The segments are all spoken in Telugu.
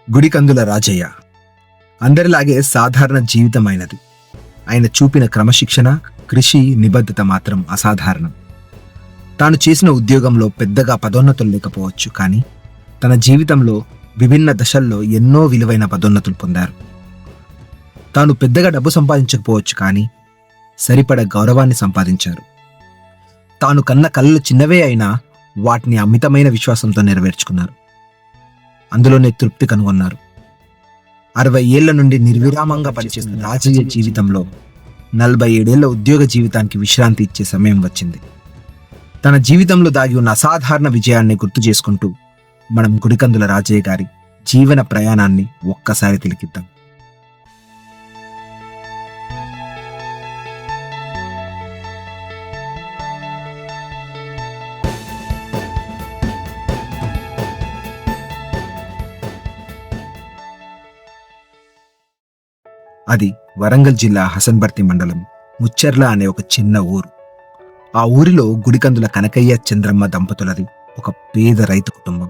గుడికందుల రాజయ్య అందరిలాగే సాధారణ జీవితమైనది. ఆయన చూపిన క్రమశిక్షణ, కృషి, నిబద్ధత మాత్రం అసాధారణం. తాను చేసిన ఉద్యోగంలో పెద్దగా పదోన్నతులు లేకపోవచ్చు, కానీ తన జీవితంలో విభిన్న దశల్లో ఎన్నో విలువైన పదోన్నతులు పొందారు. తాను పెద్దగా డబ్బు సంపాదించకపోవచ్చు, కానీ సరిపడ గౌరవాన్ని సంపాదించారు. తాను కన్న కలలు చిన్నవే అయినా వాటిని అమితమైన విశ్వాసంతో నెరవేర్చుకున్నారు. అందులోనే తృప్తి కనుగొన్నారు. 60 ఏళ్ల నుండి నిర్విరామంగా పనిచేసిన రాజయ్య జీవితంలో 47 ఏళ్ల ఉద్యోగ జీవితానికి విశ్రాంతి ఇచ్చే సమయం వచ్చింది. తన జీవితంలో దాగి ఉన్న అసాధారణ విజయాన్ని గుర్తు చేసుకుంటూ మనం గుడికందుల రాజయ్య గారి జీవన ప్రయాణాన్ని ఒక్కసారి తిలకిద్దాం. అది వరంగల్ జిల్లా హసన్బర్తి మండలం ముచ్చెర్ల అనే ఒక చిన్న ఊరు. ఆ ఊరిలో గుడికందుల కనకయ్య చంద్రమ్మ దంపతులది ఒక పేద రైతు కుటుంబం.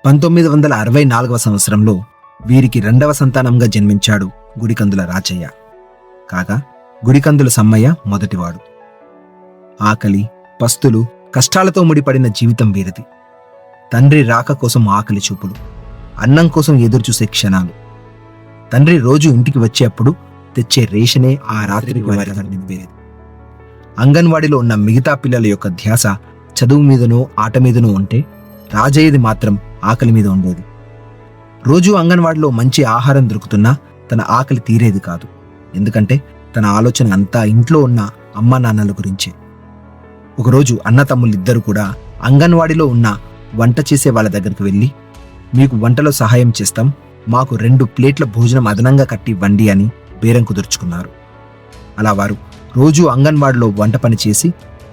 1964వ సంవత్సరంలో వీరికి 2వ సంతానంగా జన్మించాడు గుడికందుల రాజయ్య. కాగా గుడికందుల సమ్మయ్య మొదటివాడు. ఆకలి, పస్తులు, కష్టాలతో ముడిపడిన జీవితం వీరిది. తండ్రి రాక కోసం ఆకలి చూపులు, అన్నం కోసం ఎదురుచూసే క్షణాలు. తండ్రి రోజు ఇంటికి వచ్చేప్పుడు తెచ్చే రేషనే ఆ రాత్రికి వారికి నింపేది. అంగన్వాడీలో ఉన్న మిగతా పిల్లల యొక్క ధ్యాస చదువు మీదనో ఆట మీదనో ఉంటే, రాజయ్యది మాత్రం ఆకలి మీద ఉండేది. రోజు అంగన్వాడీలో మంచి ఆహారం దొరుకుతున్నా తన ఆకలి తీరేది కాదు. ఎందుకంటే తన ఆలోచన అంతా ఇంట్లో ఉన్న అమ్మా నాన్నల గురించే. ఒకరోజు అన్న తమ్ముళ్ళిద్దరూ కూడా అంగన్వాడీలో ఉన్న వంట చేసే వాళ్ళ దగ్గరికి వెళ్ళి, మీకు వంటలో సహాయం చేస్తాం, మాకు 2 ప్లేట్ల భోజనం అదనంగా కట్టి ఇవ్వండి అని బేరం కుదుర్చుకున్నారు. అలా వారు రోజు అంగన్వాడీలో వంట పని చేసి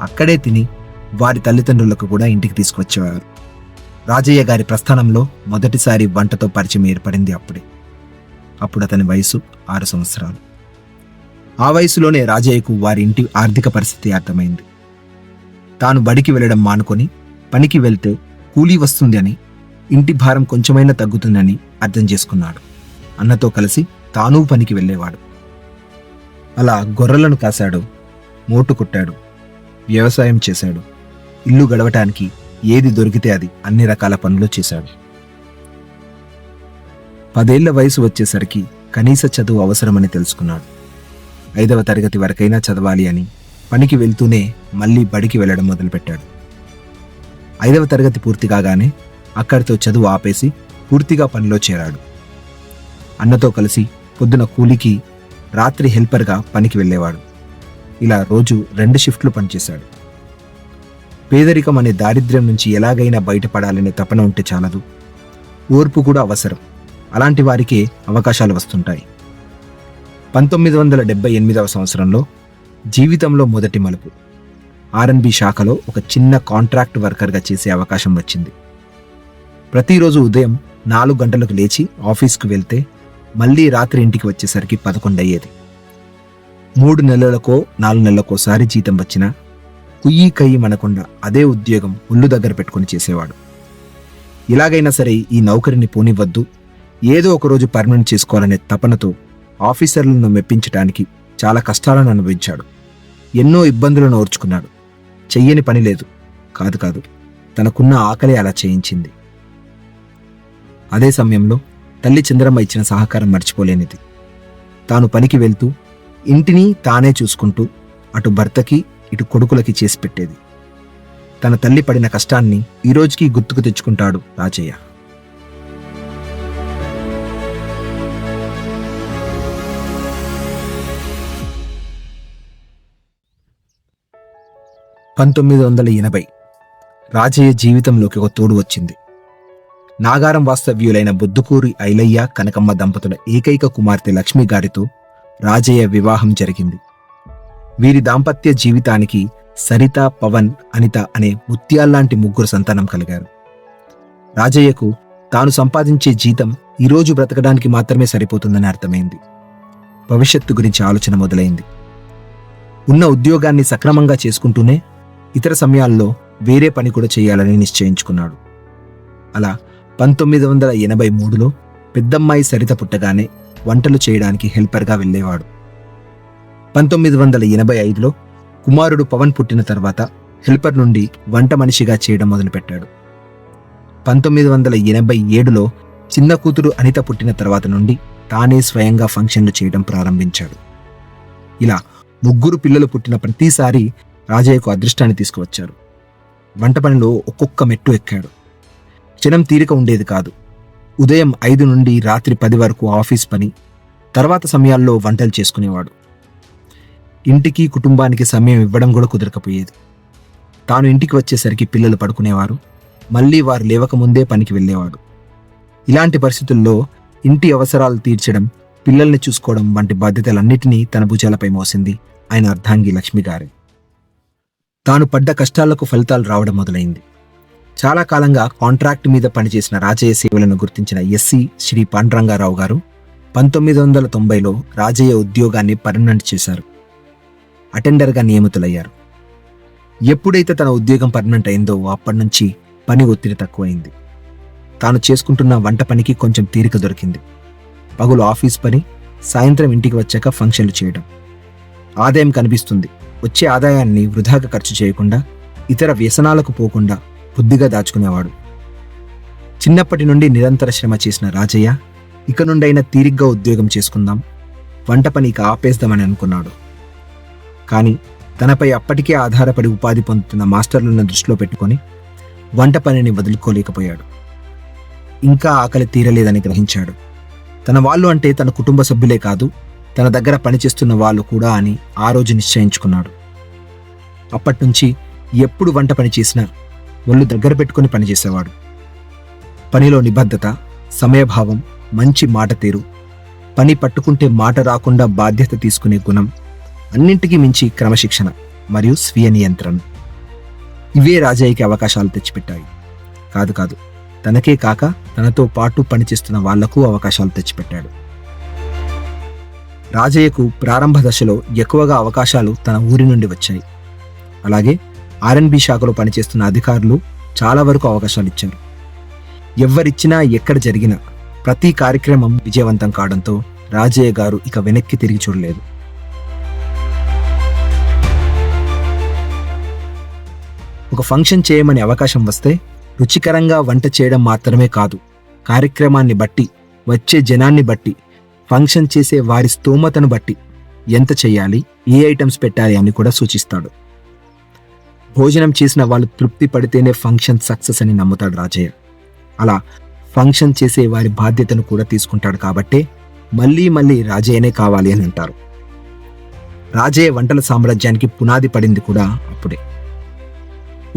అక్కడే తిని వారి తల్లిదండ్రులకు కూడా ఇంటికి తీసుకువచ్చేవారు. రాజయ్య గారి ప్రస్థానంలో మొదటిసారి వంటతో పరిచయం ఏర్పడింది అప్పుడే. అప్పుడు అతని వయసు 6 సంవత్సరాలు. ఆ వయసులోనే రాజయ్యకు వారి ఇంటి ఆర్థిక పరిస్థితి అర్థమైంది. తాను బడికి వెళ్ళడం మానుకొని పనికి వెళ్తే కూలీ వస్తుంది అని, ఇంటి భారం కొంచెమైనా తగ్గుతుందని అర్థం చేసుకున్నాడు. అన్నతో కలిసి తానూ పనికి వెళ్ళేవాడు. అలా గొర్రెలను కాశాడు, మోటు కొట్టాడు, వ్యవసాయం చేశాడు. ఇల్లు గడవటానికి ఏది దొరికితే అది అన్ని రకాల పనులు చేశాడు. 10 ఏళ్ల వయసు వచ్చేసరికి కనీస చదువు అవసరమని తెలుసుకున్నాడు. 5వ తరగతి వరకైనా చదవాలి అని పనికి వెళ్తూనే మళ్ళీ బడికి వెళ్ళడం మొదలుపెట్టాడు. 5వ తరగతి పూర్తి కాగానే అక్కడితో చదువు ఆపేసి పూర్తిగా పనిలో చేరాడు. అన్నతో కలిసి పొద్దున కూలికి, రాత్రి హెల్పర్గా పనికి వెళ్ళేవాడు. ఇలా రోజు 2 షిఫ్ట్లు పనిచేశాడు. పేదరికం అనే దారిద్ర్యం నుంచి ఎలాగైనా బయటపడాలనే తపన ఉంటే చాలదు, ఓర్పు కూడా అవసరం. అలాంటి వారికే అవకాశాలు వస్తుంటాయి. 1978వ సంవత్సరంలో జీవితంలో మొదటి మలుపు. R&B శాఖలో ఒక చిన్న కాంట్రాక్ట్ వర్కర్గా చేసే అవకాశం వచ్చింది. ప్రతిరోజు ఉదయం 4 గంటలకు లేచి ఆఫీస్కు వెళ్తే మళ్ళీ రాత్రి ఇంటికి వచ్చేసరికి 11 అయ్యేది. 3 నెలలకో 4 నెలలకోసారి జీతం వచ్చినా కుయ్యి కయ్యి మనకుండా అదే ఉద్యోగం ఒళ్ళు దగ్గర పెట్టుకుని చేసేవాడు. ఇలాగైనా సరే ఈ నౌకరిని పోనివ్వద్దు, ఏదో ఒకరోజు పర్మనెంట్ చేసుకోవాలనే తపనతో ఆఫీసర్లను మెప్పించడానికి చాలా కష్టాలను అనుభవించాడు. ఎన్నో ఇబ్బందులను ఓర్చుకున్నాడు. చెయ్యని పని లేదు. కాదు, తనకున్న ఆకలి అలా చేయించింది. అదే సమయంలో తల్లి చంద్రమ్మ ఇచ్చిన సహకారం మర్చిపోలేనిది. తాను పనికి వెళ్తూ ఇంటిని తానే చూసుకుంటూ అటు భర్తకి ఇటు కొడుకులకి చేసి పెట్టేది. తన తల్లి పడిన కష్టాన్ని ఈ రోజుకి గుర్తుకు తెచ్చుకుంటాడు రాజయ్య. రాజయ్య జీవితంలోకి ఒక తోడు వచ్చింది. నాగారం వాస్తవ్యులైన బొద్దుకూరి ఐలయ్య, కనకమ్మ దంపతుల ఏకైక కుమార్తె లక్ష్మి గారితో రాజయ్య వివాహం జరిగింది. వీరి దాంపత్య జీవితానికి సరిత, పవన్, అనిత అనే ముత్యాల్లాంటి 3 సంతానం కలిగారు. రాజయ్యకు తాను సంపాదించే జీతం ఈరోజు బ్రతకడానికి మాత్రమే సరిపోతుందని అర్థమైంది. భవిష్యత్తు గురించి ఆలోచన మొదలైంది. ఉన్న ఉద్యోగాన్ని సక్రమంగా చేసుకుంటూనే ఇతర సమయాల్లో వేరే పని కూడా చేయాలని నిశ్చయించుకున్నాడు. అలా 1983లో పెద్దమ్మాయి సరిత పుట్టగానే వంటలు చేయడానికి హెల్పర్గా వెళ్ళేవాడు. 1985లో కుమారుడు పవన్ పుట్టిన తర్వాత హెల్పర్ నుండి వంట మనిషిగా చేయడం మొదలుపెట్టాడు. 1987లో చిన్న కూతురు అనిత పుట్టిన తర్వాత నుండి తానే స్వయంగా ఫంక్షన్లు చేయడం ప్రారంభించాడు. ఇలా 3 పిల్లలు పుట్టిన ప్రతిసారి రాజయ్యకు అదృష్టాన్ని తీసుకువచ్చారు. వంట పనిలో ఒక్కొక్క మెట్టు ఎక్కాడు. క్షణం తీరిక ఉండేది కాదు. ఉదయం 5 నుండి రాత్రి 10 వరకు ఆఫీస్ పని, తర్వాత సమయాల్లో వంటలు చేసుకునేవాడు. ఇంటికి కుటుంబానికి సమయం ఇవ్వడం కూడా కుదరకపోయేది. తాను ఇంటికి వచ్చేసరికి పిల్లలు పడుకునేవారు. మళ్ళీ వారు లేవకముందే పనికి వెళ్ళేవాడు. ఇలాంటి పరిస్థితుల్లో ఇంటి అవసరాలు తీర్చడం, పిల్లల్ని చూసుకోవడం వంటి బాధ్యతలన్నిటినీ తన భుజాలపై మోసింది ఆయన అర్ధాంగి లక్ష్మి గారే. తాను పడ్డ కష్టాలకు ఫలితాలు రావడం మొదలైంది. చాలా కాలంగా కాంట్రాక్ట్ మీద పనిచేసిన రాజయ్య సేవలను గుర్తించిన ఎస్సీ శ్రీ పాండురంగారావు గారు 1990లో రాజయ్య ఉద్యోగాన్ని పర్మనెంట్ చేశారు. అటెండర్గా నియమితులయ్యారు. ఎప్పుడైతే తన ఉద్యోగం పర్మనెంట్ అయిందో అప్పటి నుంచి పని ఒత్తిడి తక్కువైంది. తాను చేసుకుంటున్న వంట పనికి కొంచెం తీరిక దొరికింది. పగులు ఆఫీస్ పని, సాయంత్రం ఇంటికి వచ్చాక ఫంక్షన్లు చేయడం. ఆదాయం కనిపిస్తుంది. వచ్చే ఆదాయాన్ని వృధాగా ఖర్చు చేయకుండా, ఇతర వ్యసనాలకు పోకుండా బుద్ధిగా దాచుకునేవాడు. చిన్నప్పటి నుండి నిరంతర శ్రమ చేసిన రాజయ్య ఇక నుండైనా తీరిగ్గా ఉద్యోగం చేసుకుందాం, వంట పని ఇక ఆపేద్దామని అనుకున్నాడు. కానీ తనపై అప్పటికే ఆధారపడి ఉపాధి పొందుతున్న మాస్టర్లను దృష్టిలో పెట్టుకొని వంట పనిని వదులుకోలేకపోయాడు. ఇంకా ఆకలి తీరలేదని గ్రహించాడు. తన వాళ్ళు అంటే తన కుటుంబ సభ్యులే కాదు, తన దగ్గర పనిచేస్తున్న వాళ్ళు కూడా అని ఆ రోజు నిశ్చయించుకున్నాడు. అప్పట్నుంచి ఎప్పుడు వంట పని చేసినా ఒళ్ళు దగ్గర పెట్టుకుని పనిచేసేవాడు. పనిలో నిబద్ధత, సమయభావం, మంచి మాట తీరు, పని పట్టుకుంటే మాట రాకుండా బాధ్యత తీసుకునే గుణం, అన్నింటికీ మించి క్రమశిక్షణ మరియు స్వీయ నియంత్రణ. ఇవే రాజయ్యకి అవకాశాలు తెచ్చిపెట్టాయి. కాదు, తనకే కాక తనతో పాటు పనిచేస్తున్న వాళ్లకు అవకాశాలు తెచ్చిపెట్టాడు. రాజయ్యకు ప్రారంభ దశలో ఎక్కువగా అవకాశాలు తన ఊరి నుండి వచ్చాయి. అలాగే R&B శాఖలో పనిచేస్తున్న అధికారులు చాలా వరకు అవకాశాలు ఇచ్చారు. ఎవ్వరిచ్చినా ఎక్కడ జరిగినా ప్రతి కార్యక్రమం విజయవంతం కావడంతో రాజయ్య గారు ఇక వెనక్కి తిరిగి చూడలేదు. ఒక ఫంక్షన్ చేయమని అవకాశం వస్తే రుచికరంగా వంట చేయడం మాత్రమే కాదు, కార్యక్రమాన్ని బట్టి, వచ్చే జనాన్ని బట్టి, ఫంక్షన్ చేసే వారి స్తోమతను బట్టి ఎంత చెయ్యాలి, ఏ ఐటమ్స్ పెట్టాలి అని కూడా సూచిస్తాడు. భోజనం చేసిన వాళ్ళు తృప్తి పడితేనే ఫంక్షన్ సక్సెస్ అని నమ్ముతాడు రాజయ్య. అలా ఫంక్షన్ చేసే వారి బాధ్యతను కూడా తీసుకుంటాడు. కాబట్టే మళ్ళీ మళ్ళీ రాజయ్యనే కావాలి అని అంటారు. రాజయ్య వంటల సామ్రాజ్యానికి పునాది పడింది కూడా అప్పుడే.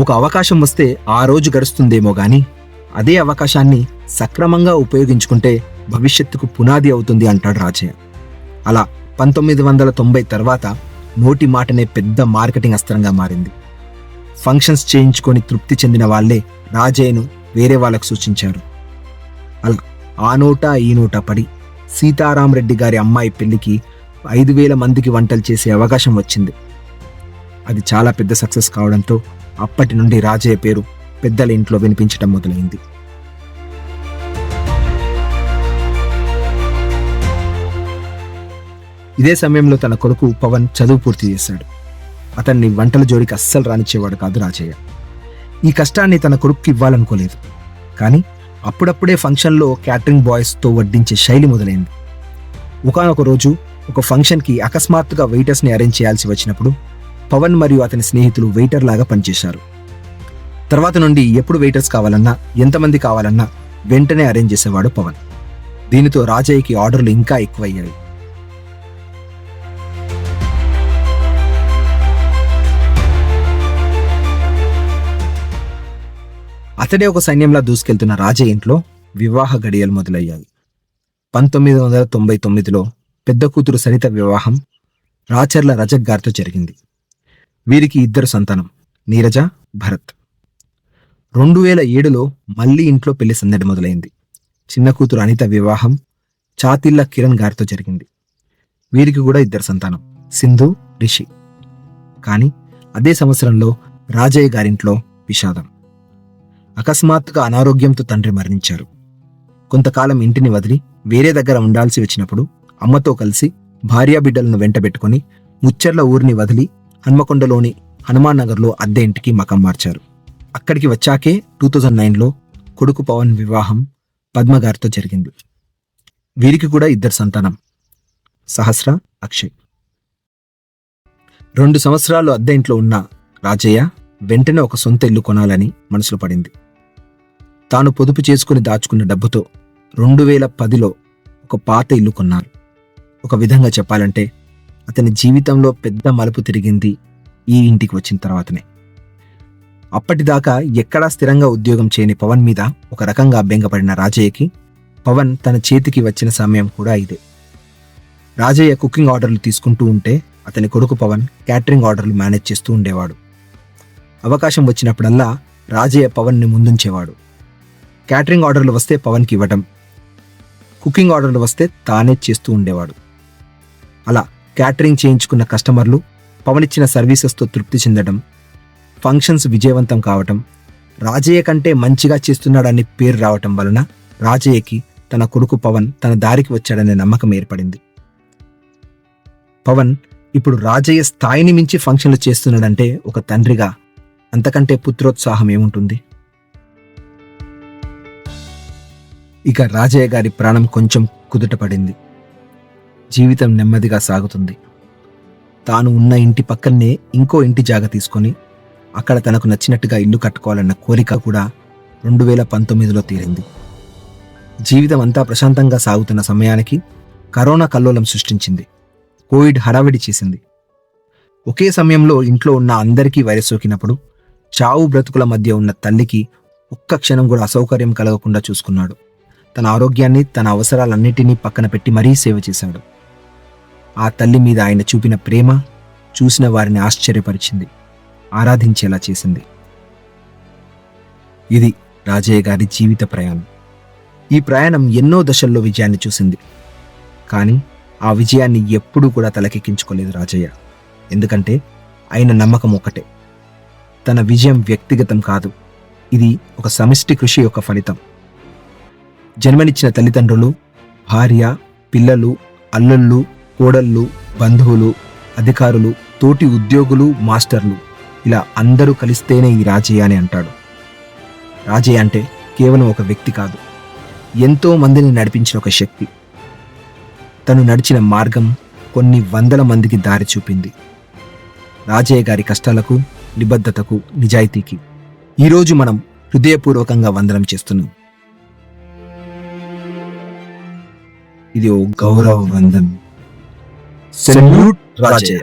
ఒక అవకాశం వస్తే ఆ రోజు గడుస్తుందేమో గాని అదే అవకాశాన్ని సక్రమంగా ఉపయోగించుకుంటే భవిష్యత్తుకు పునాది అవుతుంది అంటాడు రాజయ్య. అలా 1990 తర్వాత నోటి మాటనే పెద్ద మార్కెటింగ్ అస్త్రంగా మారింది. ఫంక్షన్స్ చేయించుకొని తృప్తి చెందిన వాళ్లే రాజయ్యను వేరే వాళ్ళకు సూచించారు. అలా ఆ నోట ఈ నోట పడి సీతారామరెడ్డి గారి అమ్మాయి పెళ్లికి 5,000 మందికి వంటలు చేసే అవకాశం వచ్చింది. అది చాలా పెద్ద సక్సెస్ కావడంతో అప్పటి నుండి రాజయ్య పేరు పెద్దల ఇంట్లో వినిపించడం మొదలైంది. ఇదే సమయంలో తన కొడుకు పవన్ చదువు పూర్తి చేశాడు. అతన్ని వంటల జోడికి అస్సలు రానిచ్చేవాడు కాదు రాజయ్య. ఈ కష్టాన్ని తన కొడుక్కి ఇవ్వాలనుకోలేదు. కానీ అప్పుడప్పుడే ఫంక్షన్లో క్యాటరింగ్ బాయ్స్తో వడ్డించే శైలి మొదలైంది. ఒకానొక రోజు ఒక ఫంక్షన్కి అకస్మాత్తుగా వెయిటర్స్ని అరేంజ్ చేయాల్సి వచ్చినప్పుడు పవన్ మరియు అతని స్నేహితులు వెయిటర్ లాగా పనిచేశారు. తర్వాత నుండి ఎప్పుడు వెయిటర్స్ కావాలన్నా, ఎంతమంది కావాలన్నా వెంటనే అరేంజ్ చేసేవాడు పవన్. దీనితో రాజయ్యకి ఆర్డర్లు ఇంకా ఎక్కువయ్యాయి. అతడే ఒక సైన్యంలా దూసుకెళ్తున్న రాజయ్య ఇంట్లో వివాహ గడియలు మొదలయ్యాయి. 1999లో పెద్ద కూతురు సరిత వివాహం రాచర్ల రజక్ గారితో జరిగింది. వీరికి 2 సంతానం, నీరజ, భరత్. 2007లో మళ్లీ ఇంట్లో పెళ్లి సందడి మొదలైంది. చిన్న కూతురు అనిత వివాహం చాతిళ్ళ కిరణ్ గారితో జరిగింది. వీరికి కూడా 2 సంతానం, సింధు, రిషి. కానీ అదే సంవత్సరంలో రాజయ్య గారింట్లో విషాదం. అకస్మాత్తుగా అనారోగ్యంతో తండ్రి మరణించారు. కొంతకాలం ఇంటిని వదిలి వేరే దగ్గర ఉండాల్సి వచ్చినప్పుడు అమ్మతో కలిసి భార్యాబిడ్డలను వెంటబెట్టుకుని ముచ్చెర్ల ఊరిని వదిలి హన్మకొండలోని హనుమాన్ నగర్లో అద్దె ఇంటికి మకం మార్చారు. అక్కడికి వచ్చాకే 2009లో కొడుకు పవన్ వివాహం పద్మగారితో జరిగింది. వీరికి కూడా 2 సంతానం, సహస్ర, అక్షయ్. 2 సంవత్సరాలు అద్దె ఇంట్లో ఉన్న రాజయ్య వెంటనే ఒక సొంత ఇల్లు కొనాలని మనసులో పడింది. తాను పొదుపు చేసుకుని దాచుకున్న డబ్బుతో 2010లో ఒక పాత ఇల్లు కొన్నారు. ఒక విధంగా చెప్పాలంటే అతని జీవితంలో పెద్ద మలుపు తిరిగింది ఈ ఇంటికి వచ్చిన తర్వాతనే. అప్పటిదాకా ఎక్కడా స్థిరంగా ఉద్యోగం చేయని పవన్ మీద ఒక రకంగా బెంగపడిన రాజయ్యకి పవన్ తన చేతికి వచ్చిన సమయం కూడా ఇదే. రాజయ్య కుకింగ్ ఆర్డర్లు తీసుకుంటూ ఉంటే అతని కొడుకు పవన్ క్యాటరింగ్ ఆర్డర్లు మేనేజ్ చేస్తూ ఉండేవాడు. అవకాశం వచ్చినప్పుడల్లా రాజయ్య పవన్ని ముందుంచేవాడు. క్యాటరింగ్ ఆర్డర్లు వస్తే పవన్కి ఇవ్వడం, కుకింగ్ ఆర్డర్లు వస్తే తానే చేస్తూ ఉండేవాడు. అలా క్యాటరింగ్ చేయించుకున్న కస్టమర్లు పవన్ ఇచ్చిన సర్వీసెస్తో తృప్తి చెందడం, ఫంక్షన్స్ విజయవంతం కావటం, రాజయ్య కంటే మంచిగా చేస్తున్నాడని పేరు రావటం వలన రాజయ్యకి తన కొడుకు పవన్ తన దారికి వచ్చాడనే నమ్మకం ఏర్పడింది. పవన్ ఇప్పుడు రాజయ్య స్థాయిని మించి ఫంక్షన్లు చేస్తున్నాడంటే ఒక తండ్రిగా అంతకంటే పుత్రోత్సాహం ఏముంటుంది? ఇక రాజయ్య గారి ప్రాణం కొంచెం కుదుటపడింది. జీవితం నెమ్మదిగా సాగుతుంది. తాను ఉన్న ఇంటి పక్కనే ఇంకో ఇంటి జాగ తీసుకొని అక్కడ తనకు నచ్చినట్టుగా ఇల్లు కట్టుకోవాలన్న కోరిక కూడా 2019లో తీరింది. జీవితం అంతా ప్రశాంతంగా సాగుతున్న సమయానికి కరోనా కల్లోలం సృష్టించింది. కోవిడ్ హడావిడి చేసింది. ఒకే సమయంలో ఇంట్లో ఉన్న అందరికీ వైరస్ సోకినప్పుడు చావు బ్రతుకుల మధ్య ఉన్న తల్లికి ఒక్క క్షణం కూడా అసౌకర్యం కలగకుండా చూసుకున్నాడు. తన ఆరోగ్యాన్ని, తన అవసరాలన్నిటినీ పక్కన పెట్టి మరీ సేవ చేశాడు. ఆ తల్లి మీద ఆయన చూపిన ప్రేమ చూసిన వారిని ఆశ్చర్యపరిచింది, ఆరాధించేలా చేసింది. ఇది రాజయ్య గారి జీవిత ప్రయాణం. ఈ ప్రయాణం ఎన్నో దశల్లో విజయాన్ని చూసింది. కానీ ఆ విజయాన్ని ఎప్పుడూ కూడా తలకెక్కించుకోలేదు రాజయ్య. ఎందుకంటే ఆయన నమ్మకం ఒకటే, తన విజయం వ్యక్తిగతం కాదు, ఇది ఒక సమిష్టి కృషి యొక్క ఫలితం. జన్మనిచ్చిన తల్లిదండ్రులు, భార్య, పిల్లలు, అల్లుళ్ళు, కోడళ్ళు, బంధువులు, అధికారులు, తోటి ఉద్యోగులు, మాస్టర్లు, ఇలా అందరూ కలిస్తేనే ఈ రాజయ్య అని అంటాడు. రాజయ్య అంటే కేవలం ఒక వ్యక్తి కాదు, ఎంతో మందిని నడిపించిన ఒక శక్తి. తను నడిచిన మార్గం కొన్ని వందల మందికి దారి చూపింది. రాజయ్య గారి కష్టాలకు, నిబద్ధతకు, నిజాయితీకి ఈరోజు మనం హృదయపూర్వకంగా వందనం చేస్తున్నాం. ఇది ఓ గౌరవ వందనం. సెల్యూట్ రాజయ్య.